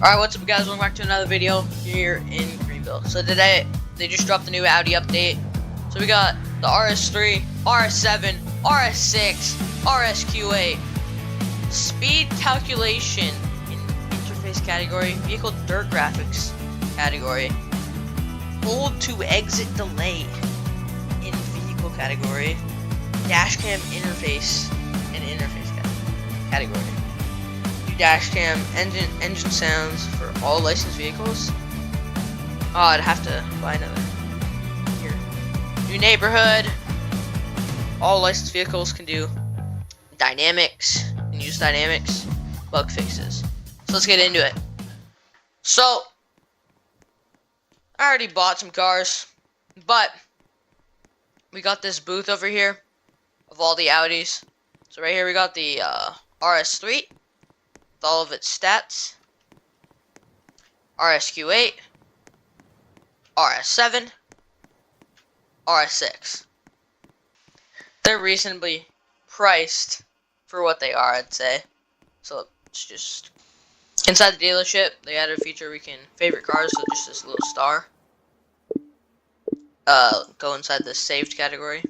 Alright, what's up guys, welcome back to another video here in Greenville. So today, they just dropped the new Audi update. So we got the RS3, RS7, RS6, RSQ8. Speed calculation in interface category, vehicle dirt graphics category. Hold to exit delay in vehicle category. Dashcam interface in interface category. Dashcam engine sounds for all licensed vehicles. Oh, I'd have to buy another. Here. New Neighbourhood. All licensed vehicles can do dynamics and use dynamics. Bug fixes. So let's get into it. So I already bought some cars, but we got this booth over here of all the Audis. So right here we got the RS3. With all of its stats, RSQ8, RS7, RS6. They're reasonably priced for what they are, I'd say. So it's just inside the dealership. They added a feature we can favorite cars, so just this little star. Go inside the saved category.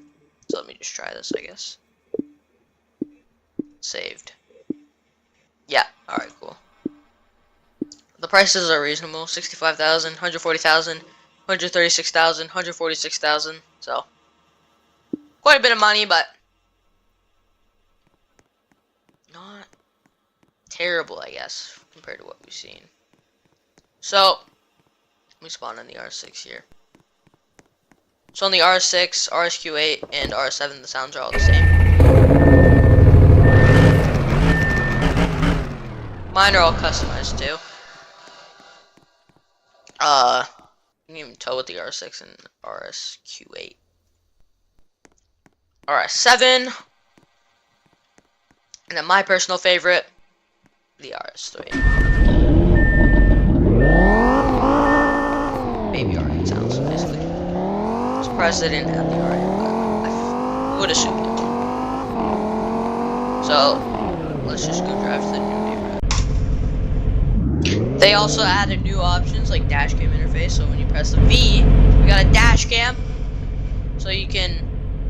So let me just try this, I guess. Saved. Yeah, alright, cool. The prices are reasonable. 65,000, 140,000, 136,000, 146,000. So quite a bit of money, but not terrible, I guess, compared to what we've seen. So we spawn on the R6 here. So on the R6, RSQ8, and R7, the sounds are all the same. Mine are all customized too. You can even tell with the R6 and RSQ8. RS7. And then my personal favorite, the RS3. Baby R8 sounds, basically. I'm surprised they didn't have the R8, but I would assume they would. So, let's just go drive to the new Neighbourhood. They also added new options like Dashcam interface, so when you press the V, we got a Dashcam, so you can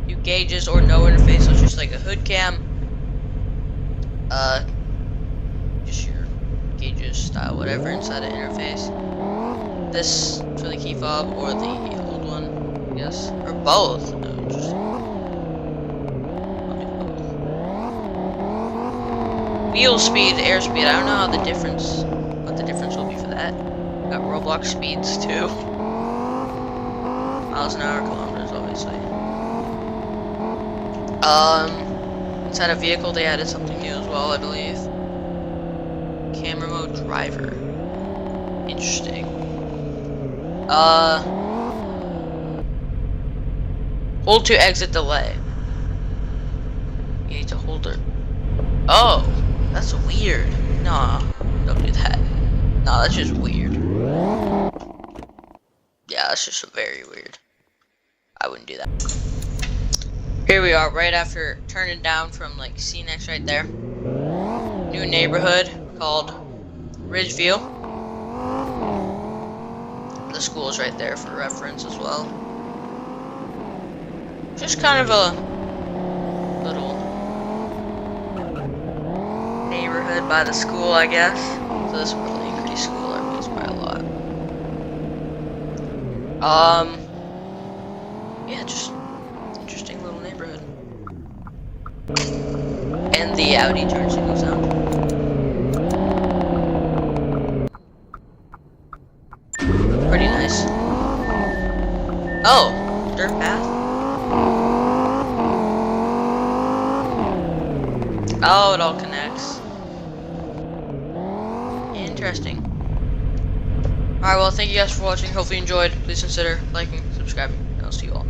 do gauges or no interface, so it's just like a hood cam, just your gauges, style, whatever inside the interface. This for the key fob or the old one, I guess, or both. No, interesting. I'll do both. Wheel speed, airspeed. I don't know how the difference will be for that. Got Roblox speeds too. Miles an hour, kilometers, obviously. Inside a vehicle they added something new as well, I believe. Camera mode driver. Interesting. Hold to exit delay. You need to hold it. Oh, that's weird. Nah, don't do that. No, that's just weird. Yeah, that's just very weird. I wouldn't do that. Here we are, right after turning down from like C-Next right there. New Neighbourhood called Ridgeview. The school is right there for reference as well. Just kind of a little neighborhood by the school, I guess. So this will really increase school RVs by a lot. Yeah, just interesting little neighborhood. And the Audi turn signal sound. Pretty nice. Oh, dirt path. Oh, it all connects. Interesting. Alright, well, thank you guys for watching. Hopefully you enjoyed. Please consider liking, subscribing, and I'll see you all.